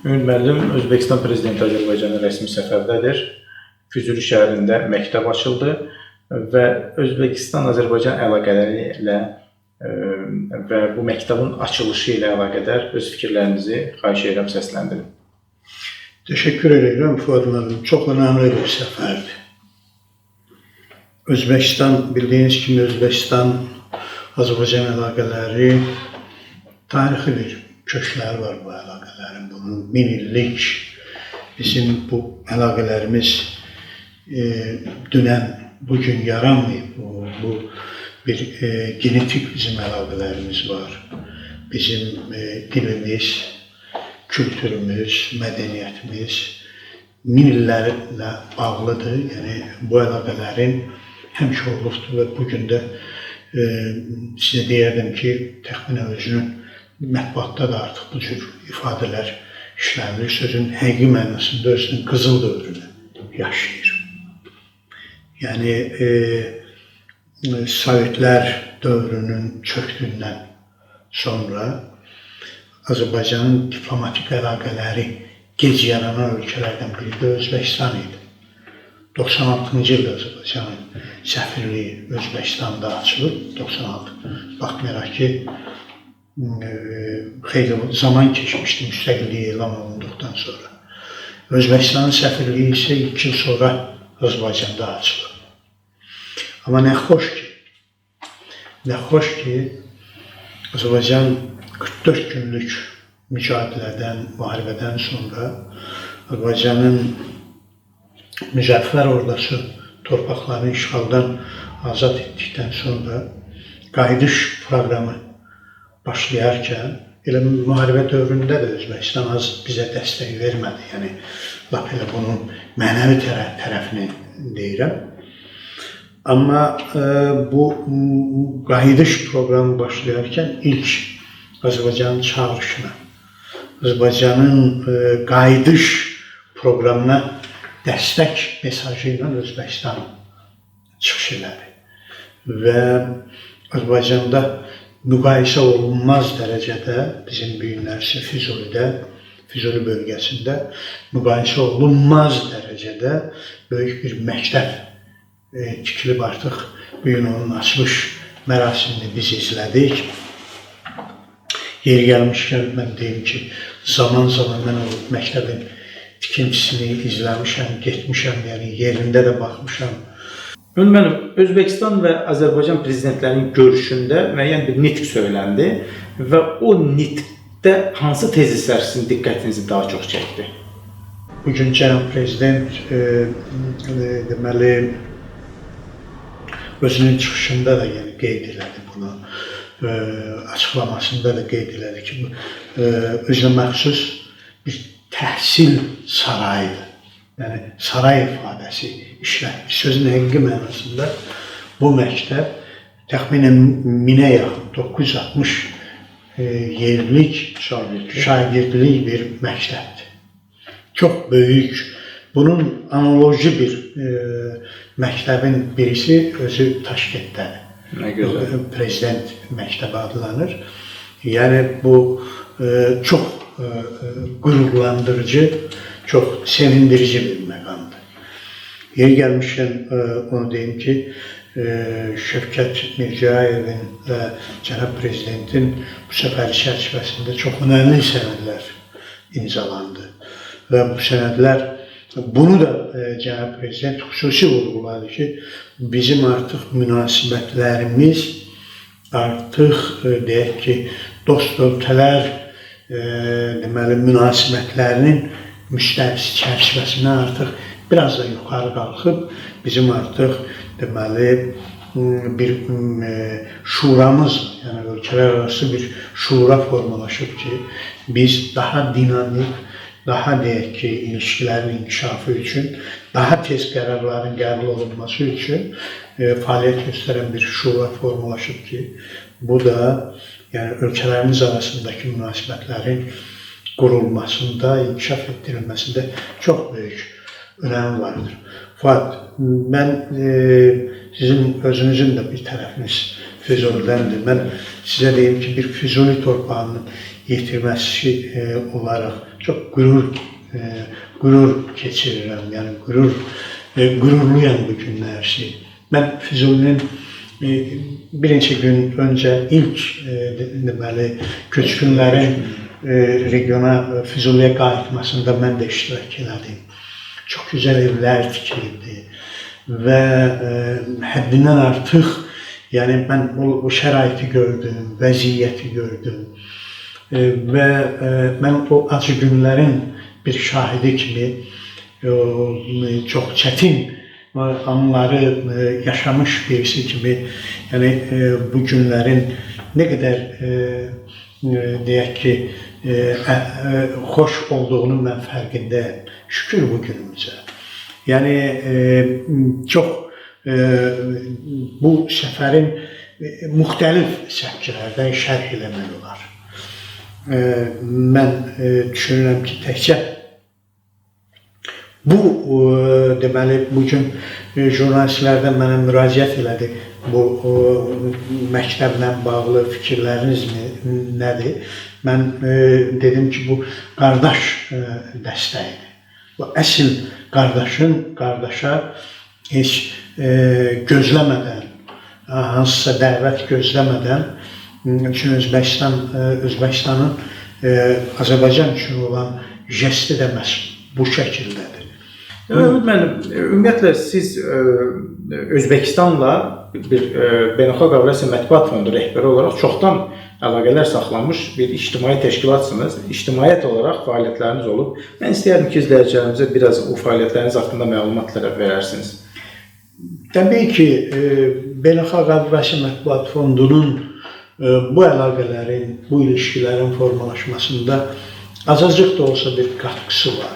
Ümid müəllim, Özbəkistan Prezidenti Azərbaycana rəsmi səfərdədir. Füzuli şəhərində məktəb açıldı və Özbəkistan-Azərbaycan əlaqələri ilə və bu məktəbin açılışı ilə əlaqədar öz fikirlərinizi xahiş edirəm, səsləndirin. Teşekkür ederim Fuad müəllim. Çok önemli bir səfərdir. Özbekistan, bildiğiniz kimi Özbekistan-Azərbaycan əlaqələri tarixi bir kökləri var bu əlaqələrin. Bunun 1000 illik bizim bu əlaqələrimiz dünən, bugün yaranmayıb. Bu bir genetik bizim əlaqələrimiz var. Bizim dilimiz, kültürümüz, mədəniyyətimiz 1000 illərlə bağlıdır. Yəni bu əlaqələrin həmişə olubdur və bugün də sizə deyərdim ki, təxminən özünün mətbuatda da artıq bu cür ifadələr işlənilir. Sözün həqiqi mənasında özünün qızıl dövrünü yaşayır. Yəni Sovetlər dövrünün çöktüyündən sonra Azərbaycanın diplomatik əlaqələri gec yaranan ölkələrdən biri də Özbəkistan idi. 96-cı ildə Azərbaycanın səfirliyi Özbəkistanda açılıb, 96. Baxmayaraq ki, xeyli zaman keçmişdi müstəqilliyi elan olunduqdan sonra. Özbəkistanın səfirliyi isə 2 il sonra Azərbaycanda açılıb. Amma nə xoş ki, Azərbaycan 44 günlük mücadilədən, müharibədən sonra Azərbaycanın müzəffər ordusu torpaqlarını işğaldan azad etdikdən sonra qayıdış proqramı başlayarkən, elə müharibə dövründə də Özbəkistan az bizə dəstək vermədi. Yəni, lap elə bunun mənəvi tərəfini deyirəm. Amma bu qayıdış proqramı başlayarkən ilk Azərbaycanın çağırışına, Azərbaycanın qayıdış proqramına dəstək mesajı ilə Özbəkistan çıxış elədi. Və Azərbaycanda müqayisə olunmaz dərəcədə bizim bu günlərsə Füzuli bölgəsində müqayisə olunmaz dərəcədə böyük bir məktəb tikilib artıq bu gün onun açılış mərasimini biz izlədik. Yeri gəlmişkən mən deyim ki, zaman mən o məktəbin tikintisini izləmişəm, getmişəm, yəni yerində də baxmışam. Ümid müəllim, Özbəkistan və Azərbaycan prezidentlərinin görüşündə müəyyən bir nitq söyləndi və o nitqdə hansı tezislər sizin diqqətinizi daha çox çəkdi? Bugün cənab prezident deməli özünün çıxışında da qeyd elədi bunu, açıqlamasında da qeyd elədi ki, özünə məxsus bir təhsil sarayıdır. Yəni, saray ifadəsi işlənir. Sözün həqiqi mənasında bu məktəb təxminən 1000-ə yaxın, 960 yerlik şagirdlik bir məktəbdir. Çox böyük. Bunun analoji bir məktəbin birisi özü Taşkentdədir. Nə gözəl. Prezident məktəbi adlanır. Yəni bu çox qürurlandırıcı, çox sevindirici bir məqamdır. Yeri gəlmişkən onu deyim ki, Şövkət Mirciyevin və cənab prezidentin bu səfəri çərçivəsində çox önəmli sənədlər imzalandı. Və bu sənədlər, bunu da cənab prezident xüsusi vurğuladı ki, bizim artıq münasibətlərimiz artıq deyək ki, dost ölkələr deməli münasibətlərinin müstəvizi çərçivəsinə artıq biraz da yuxarı qalxıb, bizim artıq deməli bir şuramız, yəni ölkələr arası bir şura formalaşıb ki, biz daha dinamik, daha deyək ki, ilişkilərin inkişafı üçün, daha tez qərarların qəbul olunması üçün fəaliyyət göstərən bir şura formalaşıb ki, bu da yəni ölkələrimiz arasındakı münasibətlərin qurulmasında, inkişaf etdirilməsində çox böyük önəmi vardır. Fuad, mən sizin özünüzün də bir tərəfiniz Füzulidəndir. Mən sizə deyim ki, bir Füzuli torpağının yetirməsi olaraq çox qürur keçirirəm. Yəni qürurluyam bu günlərsi. Mən Füzulinin bir neçə gün öncə ilk deməli köçkünlərin regiona Füzuliyə qayıtmasında mən də iştirak elədim. Çox gözəl evlər tikildi və həddindən artıq, yəni mən o şəraiti gördüm, vəziyyəti gördüm və mən o acı günlərin bir şahidi kimi çox çətin anları yaşamış birisi kimi, yəni bu günlərin nə qədər deyək ki, xoş olduğunu mən fərqindəyəm. Şükür bu günümüzə. Yəni çox bu səfərin müxtəlif səpkilərdən şərh eləmək olar. Mən düşünürəm ki, təkcə bu deməli bugün jurnalistlərdən mənə müraciət elədi. Bu məktəblə bağlı fikirləriniz nədir? Mən dedim ki, bu qardaş dəstəyidir. Bu əsl qardaşın qardaşa heç gözləmədən, hansısa dəvət gözləmədən, üçün Özbəkistanın Azərbaycan üçün olan jesti də məhz bu şəkildədir. Ümumiyyətlə siz Özbəkistanla bir Beynəlxalq Avrasiya Mətbuat Fondu rəhbəri olaraq çoxdan əlaqələr saxlanmış bir ictimai təşkilatsınız. İctimaiyyət olaraq fəaliyyətləriniz olub. Mən istəyərdim ki, izləyicilərimizə biraz o fəaliyyətləriniz haqqında məlumatlar verərsiniz. Təbii ki, Beynəlxalq Avrasiya Mətbuat Fondunun bu əlaqələrin, bu ilişkilərin formalaşmasında azacıq da olsa bir qatkısı var.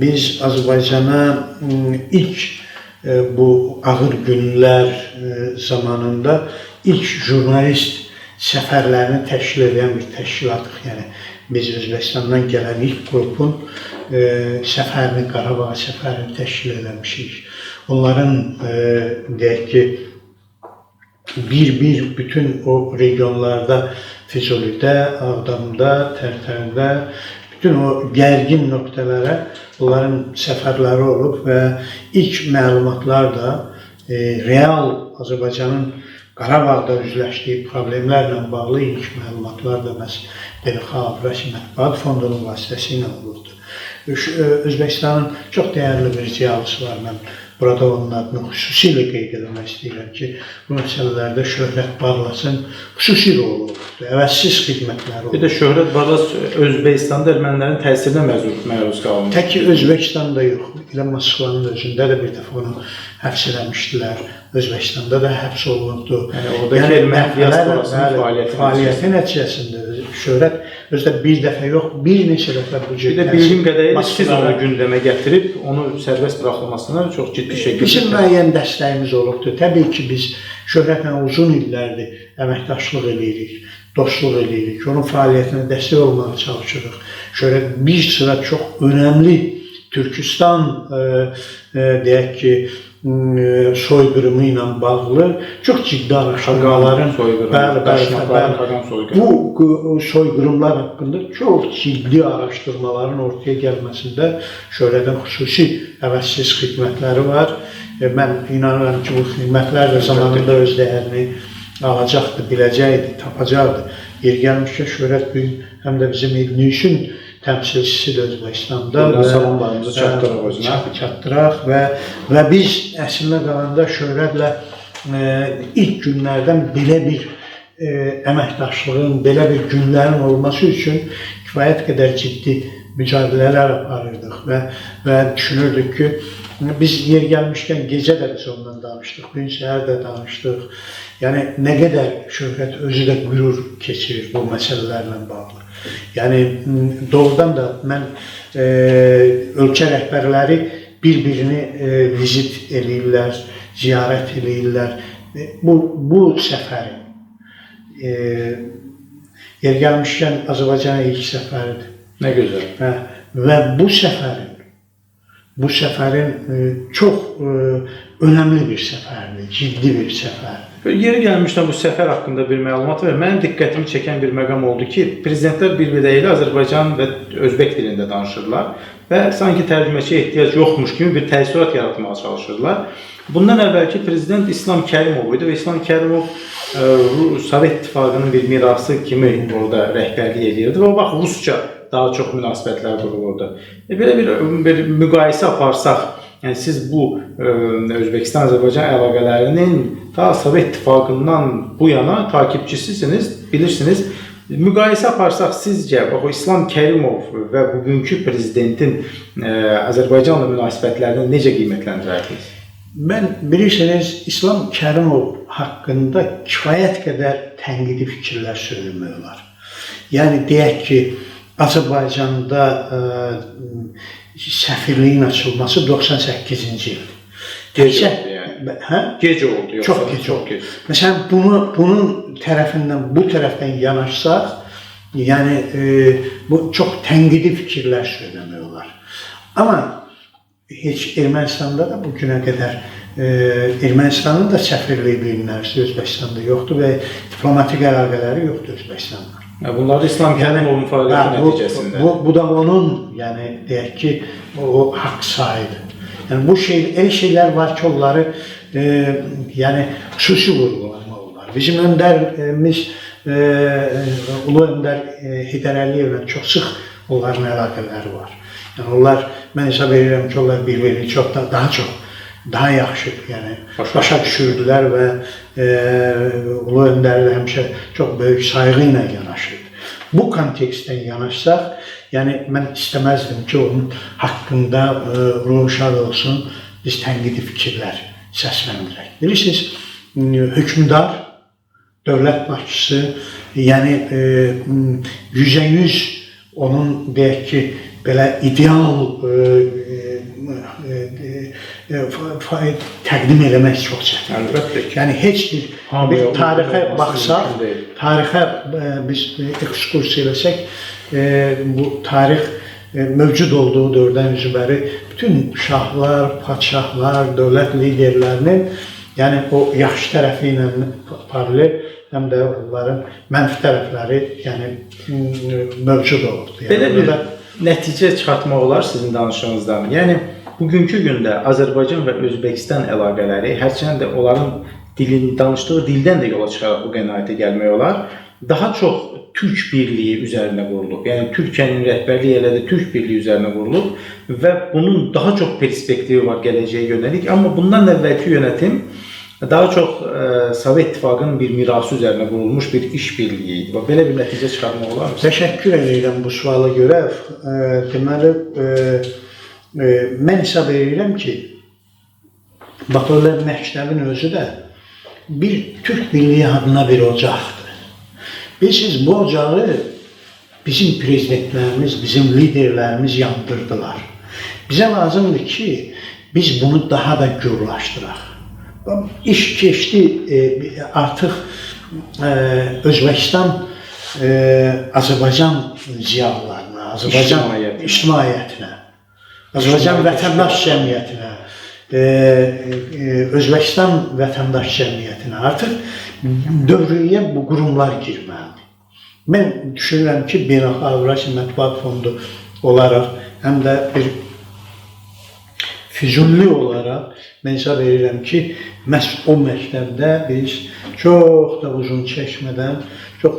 Biz Azərbaycana ilk bu ağır günlər zamanında ilk jurnalist səfərlərini təşkil edən bir təşkilatıq. Yəni biz Özbəkistandan gələn ilk qrupun səfərini, Qarabağ səfərini təşkil eləmişik. Onların deyək ki, bir bütün o regionlarda, Füzulidə, Ağdamda, Tərtərdə, bütün o gərgin nöqtələrə onların səfərləri olub və ilk məlumatlar da real Azərbaycanın Qarabağda üzləşdiyi problemlərlə bağlı ilk məlumatlar da məhz Beynəlxalq Avrasiya Mətbuat Fondunun vasitəsilə olurdu. Özbəkistanın çox dəyərli bir ziyalısı var. Mən burada onun adını xüsusilə qeyd etmək istəyirəm ki, bu məsələlərdə Şöhrət Barlasın xüsusi rolu olubdur, əvəzsiz xidmətləri olubdur. Bir də Şöhrət Barlas Özbəkistanda ermənilərin təsirinə məruz qalmış. Tək ki, Özbəkistanda yox, elə Moskvanın özündə də bir dəfə onu həbs eləmişdilər. Özbəkistanda da həbs olunubdu. Yəni, oradakı erməni diasporasının fəaliyyəti nəticəsində Şöhrət özdə bir dəfə yox, bir neçə dəfə bu cür. Bir də bildiyim qədərilə siz onu gündəmə gətirib, onu sərbəst buraxılmasına çox ciddi şəkildə. Bizim müəyyən dəstəyimiz olubdur. Təbii ki, biz Şöhrətlə uzun illərdir əməkdaşlıq edirik, dostluq edirik, onun fəaliyyətinə dəstək olmağa çalışırıq. Şöhrət bir sıra çox önəmli Türkistan, deyək ki, soyqırımı ilə bağlı çox ciddi araşdırmaların, bu soyqırımlar haqqında çox ciddi araşdırmaların ortaya gəlməsində Şöhrətin xüsusi əvəzsiz xidmətləri var. Mən inanıram ki, bu xidmətlər də zamanında öz dəyərini alacaqdır, biləcəkdir, tapacaqdır. Yer gəlmişkən Şöhrət bugün həm də bizim İlnişin təmsilçisi də Özbəkistanda salamlarımızı çatdıraq özünə. Çatdıraq və biz əslində qalanda Şöhrətlə ilk günlərdən belə bir əməkdaşlığın, belə bir günlərin olması üçün kifayət qədər ciddi mücadilələr aparırdıq və düşünürdük ki, biz yer gəlmişkən gecə də biz ondan danışdıq, gün səhər də danışdıq. Yəni, nə qədər Şöhrət özü də qürur keçirir bu məsələlərlə bağlı. Yəni, doğrudan da mən ölkə rəhbərləri bir-birini vizit eləyirlər, ziyarət eləyirlər. Bu səfərin, yer gəlmişkən Azərbaycana ilk səfəridir. Nə gözəl. Və bu səfərin bu səfərin çox önəmli bir səfərdir, ciddi bir səfərdir. Yeri gəlmişdən bu səfər haqqında bir məlumat və mənim diqqətimi çəkən bir məqam oldu ki, prezidentlər bir-birləri ilə Azərbaycan və Özbək dilində danışırlar və sanki tərcüməçiyə ehtiyac yoxmuş kimi bir təəssürat yaratmağa çalışırlar. Bundan əvvəlki prezident İslam Kərimov idi və İslam Kərimov Sovet İttifaqının bir mirası kimi orada rəhbərlik edirdi və o vaxt rusca daha çox münasibətlər qurulurdu. Belə bir müqayisə aparsaq, yəni siz bu Özbəkistan-Azərbaycan əlaqələrinin ta Sovet İttifaqından bu yana takipçisisiniz, bilirsiniz. Müqayisə aparsaq sizcə o İslam Kərimov və bugünkü prezidentin Azərbaycanla münasibətlərini necə qiymətləndirərdiniz? Mən bilirsiniz, İslam Kərimov haqqında kifayət qədər tənqidi fikirlər söyləmək olar. Yəni deyək ki, Azərbaycanda səfirliyin açılması 98-ci il. Gec oldu yəni. Hə? Gec oldu. Çox gec oldu. Məsələn, bunun tərəfindən, bu tərəfdən yanaşsaq, yəni bu çox tənqidi fikirlər söyləmək olar. Amma heç Ermənistanda da bu günə qədər Ermənistanın da səfirliyi bilinərsi Özbəkistanda yoxdur və diplomatik əlaqələri yoxdur Özbəkistanla. Bunlar İslam Kərimovun fəaliyyəti nəticəsində. Bu da onun, yəni deyək ki, o haqq sayıdır. Yəni bu elə şeylər var ki, onları yəni xüsusi vurğulamaq olar. Bizim öndərimiz Ulu Öndər Heydər Əliyevlə çox sıx onların əlaqələri var. Yəni onlar, mən hesab edirəm ki, onlar bir-birini daha yaxşı, yəni başa düşürdülər və Ulu Öndərlə həmişə çox böyük sayğı ilə yanaşırdı. Bu kontekstdən yanaşsaq, yəni mən istəməzdim ki, onun haqqında ruhu şad olsun, biz tənqidi fikirlər səsləndirək. Bilirsiniz, hökmdar, dövlət başçısı, yəni 100% onun deyək ki, belə ideal təqdim eləmək çox çətindir. Yəni heç bir tarixə baxsaq, tarixə biz ekskursiya eləsək, bu tarix mövcud olduğu dövrdən üzbəri bütün şahlar, padşahlar, dövlət liderlərinin yəni o yaxşı tərəfi ilə paralel həm də onların mənfi tərəfləri yəni mövcud olurdu. Belə bir nəticə çıxartmaq olar sizin danışığınızdan. Yəni bugünkü gündə Azərbaycan və Özbəkistan əlaqələri, hərçənd də onların danışdığı dildən də yola çıxaraq bu qənaətə gəlmək olar, daha çox Türk birliyi üzərinə qurulub. Yəni Türkiyənin rəhbərliyi elədiyi Türk birliyi üzərinə qurulub və bunun daha çox perspektivi var gələcəyə yönəlik. Amma bundan əvvəlki yönetim daha çox Sovet İttifaqının bir mirası üzərinə qurulmuş bir iş birliyi idi. Belə bir nəticə çıxarmaq olar mı? Təşəkkür edirəm bu suala görə. Deməli, mən hesab edirəm ki, Batı məktəbin özü də bir Türk birliyi adına bir ocaqdır. Bilirsiniz, bu ocağı bizim prezidentlərimiz, bizim liderlərimiz yandırdılar. Bizə lazımdır ki, biz bunu daha da gürlaşdıraq. İş keçdi artıq Özbəkistan Azərbaycan ziyalılarına, Azərbaycan ictimaiyyətinə, Azərbaycan vətəndaş cəmiyyətinə, Özbəkistan vətəndaş cəmiyyətinə artıq dövrüyə bu qurumlar girməlidir. Mən düşünürəm ki, Beynəlxalq Avrasiya Mətbuat Fondu olaraq həm də bir füzuli olaraq mən hesab edirəm ki, məhz o məktəbdə biz çox da uzun çəkmədən çox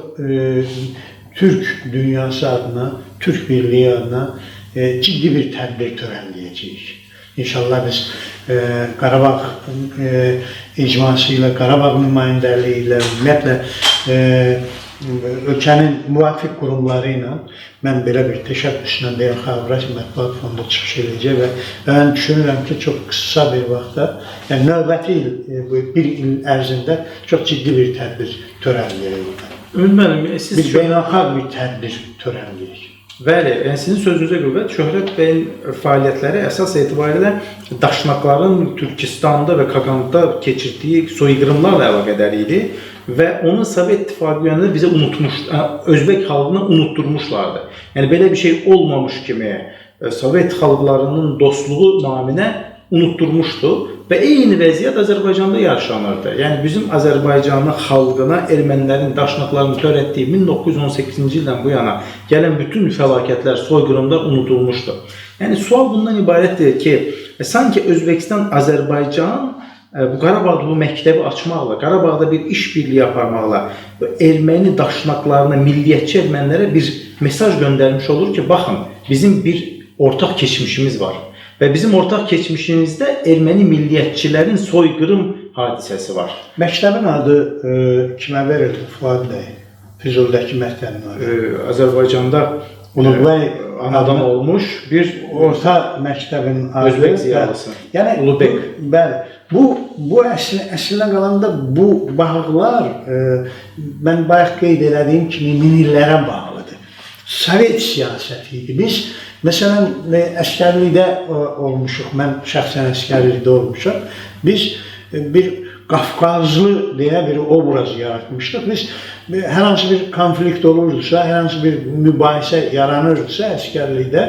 Türk dünyası adına, Türk birliyi adına ciddi bir tədbir törənləyəcəyik. İnşallah biz Qarabağ icması ilə, Qarabağ nümayəndəliyi ilə, ümumiyyətlə ölkənin müvafiq qurumları ilə mən belə bir təşəbbüslə Beynəlxalq Avrasiya Mətbuat Fondu çıxış edəcək və mən düşünürəm ki, çox qısa bir vaxtda, yəni növbəti il, bir il ərzində çox ciddi bir tədbir törənləyəcək. Ümid müəllim, siz bir beynəlxalq bir tədbir törənləyəcək. Bəli, yəni sizin sözünüzə qüvvət, Şöhrət bəyin fəaliyyətləri əsas etibarilə Daşnaqların Türkistanda və Qaqanda keçirdiyi soyqırımlarla əlaqədar idi və onu Sovet İttifaqı yönündə bizə unutmuş, Özbək xalqına unutturmuşlardı. Yəni belə bir şey olmamış kimi Sovet xalqlarının dostluğu naminə unutturmuşdu və eyni vəziyyət Azərbaycanda yaşanırdı. Yəni bizim Azərbaycanın xalqına ermənilərin daşnaqlarını törətdiyi 1918-ci ildən bu yana gələn bütün fəlakətlər, soyqırımlar unutulmuşdu. Yəni sual bundan ibarətdir ki, sanki Özbəkistan, Azərbaycan bu Qarabağda bu məktəbi açmaqla, Qarabağda bir işbirliyi aparmaqla erməni daşnaqlarına, milliyyətçi ermənilərə bir mesaj göndərmiş olur ki, baxın, bizim bir ortaq keçmişimiz var və bizim ortaq keçmişimizdə erməni milliyyətçilərin soyqırım hadisəsi var. Məktəbin adı kimə verildi Fuad bəy? Füzuldakı məktəbin adı. Azərbaycanda Ulubəy anadan olmuş bir orta məktəbin adı. Özbək ziyalısı. Yəni Ulubek. Bəli. Bu əslində qalanda bu bağlar mən bayaq qeyd elədiyim kimi min illərə bağlıdır. Sovet siyasəti idi. Biz məsələn əskərlikdə olmuşuq. Mən şəxsən əskərlikdə olmuşam. Biz bir Qafqazlı deyə bir obraz yaratmışdıq. Biz hər hansı bir konflikt olurdusa, hər hansı bir mübahisə yaranırdısa əskərlikdə,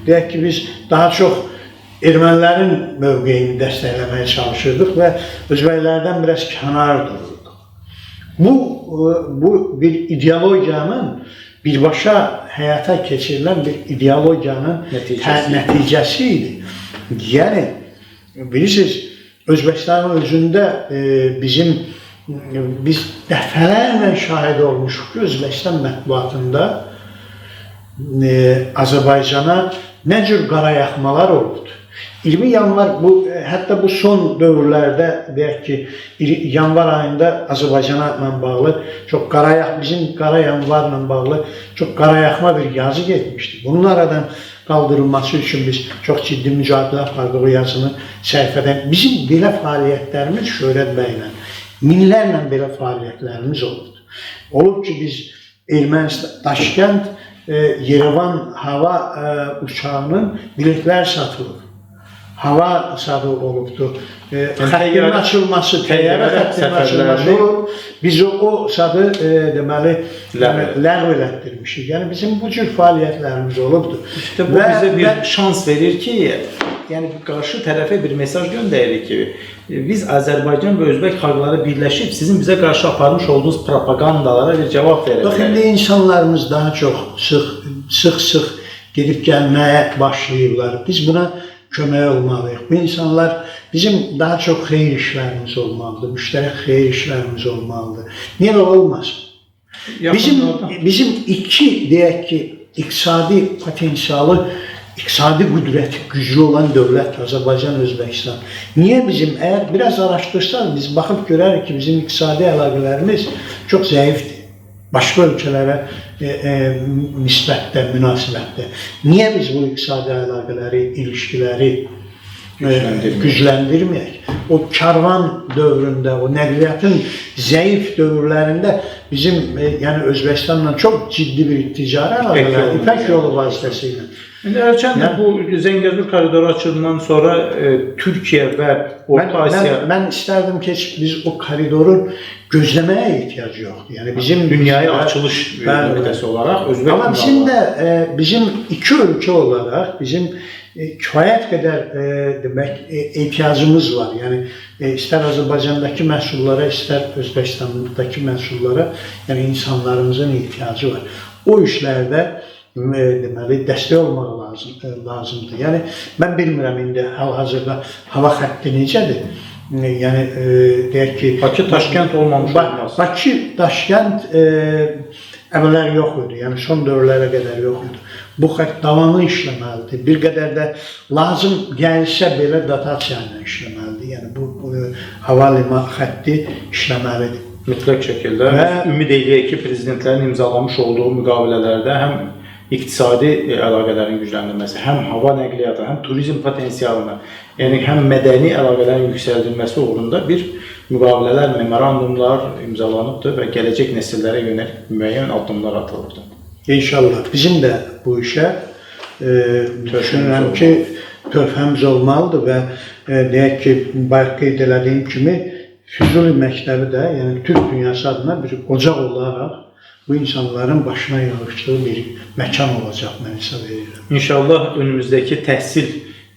deyək ki, biz daha çox ermənilərin mövqeyini dəstəkləməyə çalışırdıq və özbəklərdən biraz kənar dururduq. Bu bir ideologiyanın, birbaşa həyata keçirilən bir ideologiyanın nəticəsi idi. Yəni, bilirsiniz, Özbəkistanın özündə biz dəfələrlə şahid olmuşuq ki, Özbəkistan mətbuatında Azərbaycana nə cür qarayaxmalar olubdur. 20 yanvar, hətta bu son dövrlərdə, deyək ki, yanvar ayında Azərbaycana bağlı bizim qara yanvarla bağlı çox qarayaxma bir yazı getmişdi. Bunun aradan qaldırılması üçün biz çox ciddi mücadilə apardıq o yazını səhifədən. Bizim belə fəaliyyətlərimiz Şöhrət bəylə, minlərlə belə fəaliyyətlərimiz olubdur. Olub ki, biz Ermənistan, Daşkənd, Yerevan hava uçağının biletlər satılıb. Hava sadı olubdur. Xəttin açılması, təyyarə xəttinin açılması olub. Biz o sadı deməli ləğv elətdirmişik. Yəni bizim bu cür fəaliyyətlərimiz olubdur. İşte bu bizə bir şans verir ki, yəni qarşı tərəfə bir mesaj göndəririk ki, biz Azərbaycan və Özbək xalqları birləşib sizin bizə qarşı aparmış olduğunuz propagandalara bir cavab verə bilərik. İndi insanlarımız daha çox sıx-sıx gedib gəlməyə başlayırlar. Biz buna kömək olmalıyıq. Bu insanlar bizim daha çox xeyir işlərimiz olmalıdır, müştərək xeyir işlərimiz olmalıdır. Niyə olmasın? Bizim iki, deyək ki, iqtisadi potensialı, iqtisadi qüdrəti güclü olan dövlət Azərbaycan, Özbəkistan. Niyə bizim, əgər biraz araşdırsaq, biz baxıb görərik ki, bizim iqtisadi əlaqələrimiz çox zəifdir. Başqa ölkələrə nisbətdə, münasibətdə. Niyə biz bu iqtisadi əlaqələri, ilişkiləri gücləndirməyək? O karvan dövründə, o nəqliyyatın zəif dövrlərində bizim Özbəkistanla çox ciddi bir ticari əlaqələr, İpək yolu vasitəsilə. Əlçəndə bu Zəngəzur koridoru açıldığından sonra Türkiyə və Orta Asiya... Mən istərdim ki, biz o koridorun gözləməyə ehtiyac yoxdur. Yəni bizim dünyaya açılış nöqtəsi olaraq Özbək... Amma bizim iki ölkə olaraq bizim kifayət qədər demək ehtiyacımız var. Yəni istər Azərbaycandakı məhsullara, istər Özbəkistandakı məhsullara, yəni insanlarımızın ehtiyacı var. O işlərdə deməli dəstək olmaq lazımdır. Yəni mən bilmirəm indi hal-hazırda hava xətti necədir? Yəni deyək ki, Bakı-Daşkənd olmamış olmaz. Bakı-Daşkənd əvvəllər yox idi. Yəni son dövrlərə qədər yox idi. Bu xətt davamlı işləməlidir. Bir qədər də lazım gəlsə belə dotasiya ilə işləməlidir. Yəni bu hava liman xətti işləməlidir. Mütləq şəkildə ümid edək ki, prezidentlərin imzalamış olduğu müqavilələrdə həm iqtisadi əlaqələrin gücləndirilməsi, həm hava nəqliyyatı, həm turizm potensialını, yəni həm mədəni əlaqələrin yüksəldilməsi uğrunda bir müqavilələr, memorandumlar imzalanıbdır və gələcək nəsillərə yönəlik müəyyən addımlar atılıbdır. İnşallah. Bizim də bu işə düşünürəm ki, töhfəmiz olmalıdır və deyək ki, bayaq qeyd elədiyim kimi Füzuli məktəbi də, yəni Türk dünyası adına bir ocaq olaraq bu insanların başına yığışdığı bir məkan olacaq, mən hesab edirəm. İnşallah önümüzdəki təhsil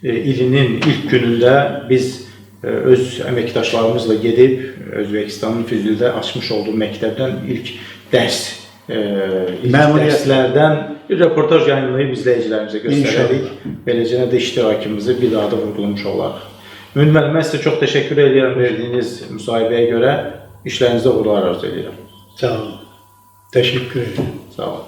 ilinin ilk günündə biz öz əməkdaşlarımızla gedib Özbəkistanın Füzulidə açmış olduğu məktəbdən ilk dərslərdən bir reportaj yayınlayıb izləyicilərimizə göstərərik. Beləcə də iştirakımızı bir daha da vurgulamış olarıq. Ümid müəllimə, sizə çox təşəkkür edirəm verdiyiniz müsahibəyə görə. İşlərinizdə uğurlar arzu edirəm. Sağ olun. Təşəkkür edirəm. Sağ olun.